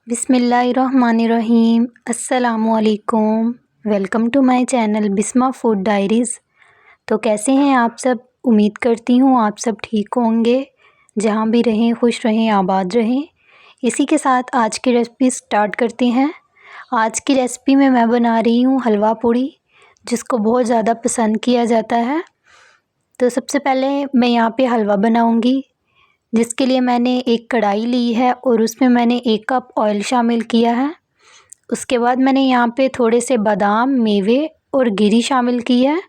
बिस्मिल्लाहिर्रहमानिर्रहीम। अस्सलामुअलैकुम। Welcome to my channel Bisma food diaries. तो कैसे हैं आप सब? उम्मीद करती हूँ आप सब ठीक होंगे। जहाँ भी रहें खुश रहें, आबाद रहें। इसी के साथ आज की रेसिपी स्टार्ट करते हैं। आज की रेसिपी में मैं बना रही हूँ हलवा पूड़ी, जिसको बहुत ज़्यादा पसंद किया जाता है। तो सबसे पहले मैं यहाँ पे हलवा बनाऊँगी, जिसके लिए मैंने एक कढ़ाई ली है और उसमें मैंने 1 कप ऑयल शामिल किया है। उसके बाद मैंने यहाँ पे थोड़े से बादाम, मेवे और गिरी शामिल की है।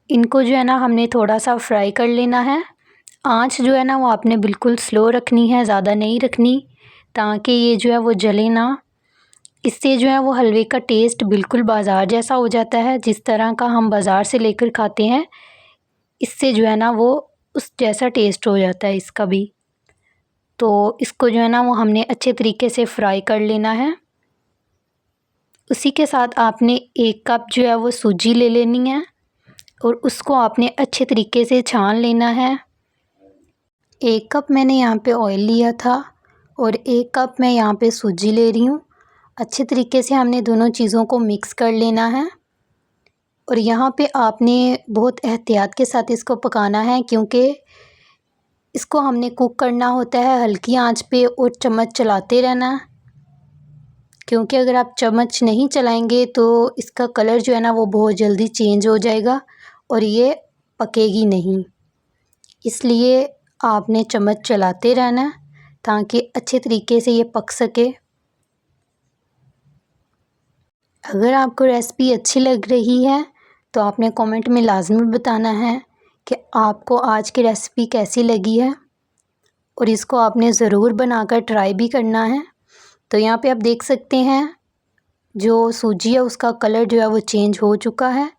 इनको जो है ना हमने थोड़ा सा फ्राई कर लेना है। आंच जो है ना वो आपने बिल्कुल स्लो रखनी है, ज़्यादा नहीं रखनी, ताकि ये जो है वो जले ना। इससे जो है वो हलवे का टेस्ट बिल्कुल बाज़ार जैसा हो जाता है, जिस तरह का हम बाज़ार से लेकर खाते हैं। इससे जो है ना वो उस जैसा टेस्ट हो जाता है इसका भी। तो इसको जो है ना वो हमने अच्छे तरीके से फ्राई कर लेना है। उसी के साथ आपने 1 कप जो है वो सूजी ले लेनी है और उसको आपने अच्छे तरीके से छान लेना है। 1 कप मैंने यहाँ पे ऑयल लिया था और 1 कप मैं यहाँ पे सूजी ले रही हूँ। अच्छे तरीके से हमने दोनों चीज़ों को मिक्स कर लेना है और यहाँ पे आपने बहुत एहतियात के साथ इसको पकाना है, क्योंकि इसको हमने कुक करना होता है हल्की आंच पे और चम्मच चलाते रहना। क्योंकि अगर आप चम्मच नहीं चलाएंगे तो इसका कलर जो है ना वो बहुत जल्दी चेंज हो जाएगा और ये पकेगी नहीं। इसलिए आपने चम्मच चलाते रहना ताकि अच्छे तरीके से ये पक सके। अगर आपको रेसिपी अच्छी लग रही है तो आपने कमेंट में लाजमी बताना है कि आपको आज की रेसिपी कैसी लगी है, और इसको आपने ज़रूर बनाकर ट्राई भी करना है। तो यहाँ पे आप देख सकते हैं जो सूजी है उसका कलर जो है वो चेंज हो चुका है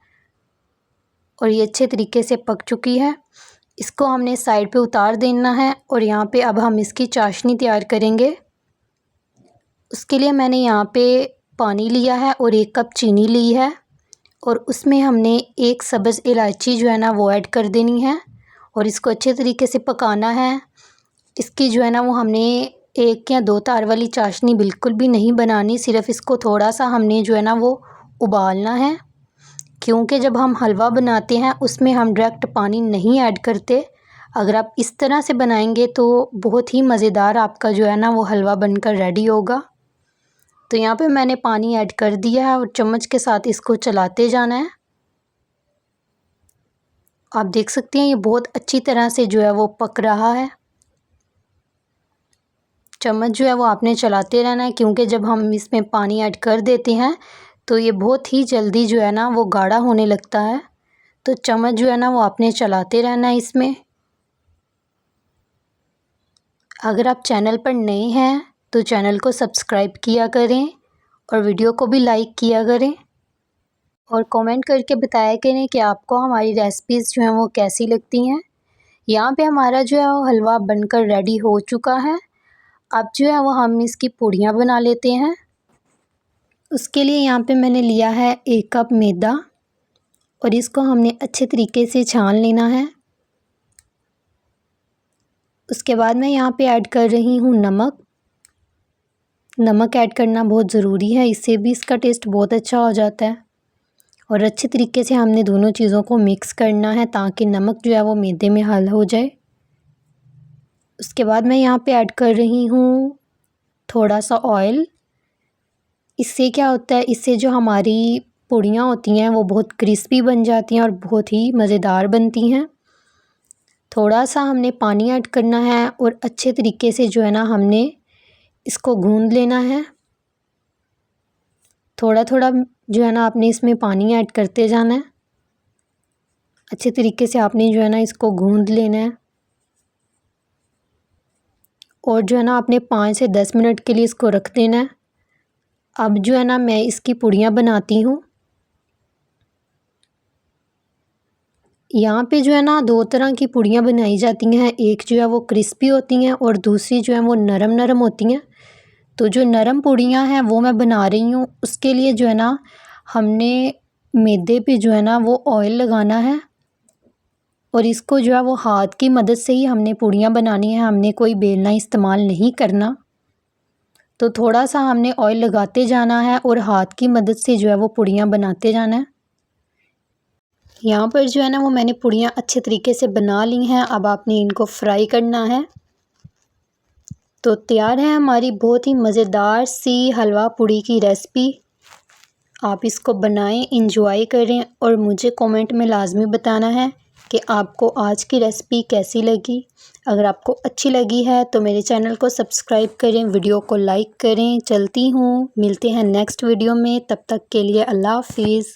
और ये अच्छे तरीके से पक चुकी है। इसको हमने साइड पे उतार देना है और यहाँ पे अब हम इसकी चाशनी तैयार करेंगे। उसके लिए मैंने यहाँ पे पानी लिया है और 1 कप चीनी ली है और उसमें हमने 1 सब्ज़ इलायची जो है ना वो ऐड कर देनी है और इसको अच्छे तरीके से पकाना है। इसकी जो है ना वो हमने 1 या 2 तार वाली चाशनी बिल्कुल भी नहीं बनानी, सिर्फ़ इसको थोड़ा सा हमने जो है ना वो उबालना है। क्योंकि जब हम हलवा बनाते हैं उसमें हम डायरेक्ट पानी नहीं ऐड करते। अगर आप इस तरह से बनाएंगे तो बहुत ही मज़ेदार आपका जो है ना वो हलवा बनकर रेडी होगा। तो यहाँ पे मैंने पानी ऐड कर दिया है और चम्मच के साथ इसको चलाते जाना है। आप देख सकते हैं ये बहुत अच्छी तरह से जो है वो पक रहा है। चम्मच जो है वो आपने चलाते रहना है, क्योंकि जब हम इसमें पानी ऐड कर देते हैं तो ये बहुत ही जल्दी जो है ना वो गाढ़ा होने लगता है। तो चम्मच जो है ना वो आपने चलाते रहना है इसमें। अगर आप चैनल पर नए हैं तो चैनल को सब्सक्राइब किया करें और वीडियो को भी लाइक किया करें और कमेंट करके बताया करें कि आपको हमारी रेसिपीज़ जो हैं वो कैसी लगती हैं। यहाँ पे हमारा जो है वो हलवा बनकर रेडी हो चुका है। अब जो है वो हम इसकी पूड़ियाँ बना लेते हैं। उसके लिए यहाँ पे मैंने लिया है 1 कप मैदा और इसको हमने अच्छे तरीके से छान लेना है। उसके बाद मैं यहाँ पे ऐड कर रही हूँ नमक। नमक ऐड करना बहुत ज़रूरी है, इससे भी इसका टेस्ट बहुत अच्छा हो जाता है। और अच्छे तरीके से हमने दोनों चीज़ों को मिक्स करना है ताकि नमक जो है वो मैदे में हल हो जाए। उसके बाद मैं यहाँ पे ऐड कर रही हूँ थोड़ा सा ऑयल। इससे क्या होता है, इससे जो हमारी पूड़ियाँ होती हैं वो बहुत क्रिस्पी बन जाती हैं और बहुत ही मज़ेदार बनती हैं। थोड़ा सा हमने पानी ऐड करना है और अच्छे तरीके से जो है ना हमने इसको गूँध लेना है। थोड़ा थोड़ा जो है ना आपने इसमें पानी ऐड करते जाना है। अच्छे तरीके से आपने जो है ना इसको गूँध लेना है और जो है ना आपने 5 से 10 मिनट के लिए इसको रख देना है। अब जो है ना मैं इसकी पूड़ियाँ बनाती हूँ। यहाँ पे जो है ना 2 तरह की पूड़ियाँ बनाई जाती हैं। एक जो है वो क्रिस्पी होती हैं और दूसरी जो है वो नरम नरम होती हैं। तो जो नरम पूड़ियाँ हैं वो मैं बना रही हूँ। उसके लिए जो है ना हमने मैदे पे जो है ना वो ऑयल लगाना है और इसको जो है वो हाथ की मदद से ही हमने पूड़ियाँ बनानी है। हमने कोई बेलना इस्तेमाल नहीं करना। तो थोड़ा सा हमने ऑयल लगाते जाना है और हाथ की मदद से जो है वो पुड़ियाँ बनाते जाना है। यहाँ पर जो है ना वो मैंने पुड़ियाँ अच्छे तरीके से बना ली हैं। अब आपने इनको फ्राई करना है। तो तैयार है हमारी बहुत ही मज़ेदार सी हलवा पूड़ी की रेसिपी। आप इसको बनाएं, इंजॉय करें और मुझे कमेंट में लाजमी बताना है कि आपको आज की रेसिपी कैसी लगी। अगर आपको अच्छी लगी है तो मेरे चैनल को सब्सक्राइब करें, वीडियो को लाइक करें। चलती हूँ, मिलते हैं नेक्स्ट वीडियो में, तब तक के लिए अल्लाह हाफिज़।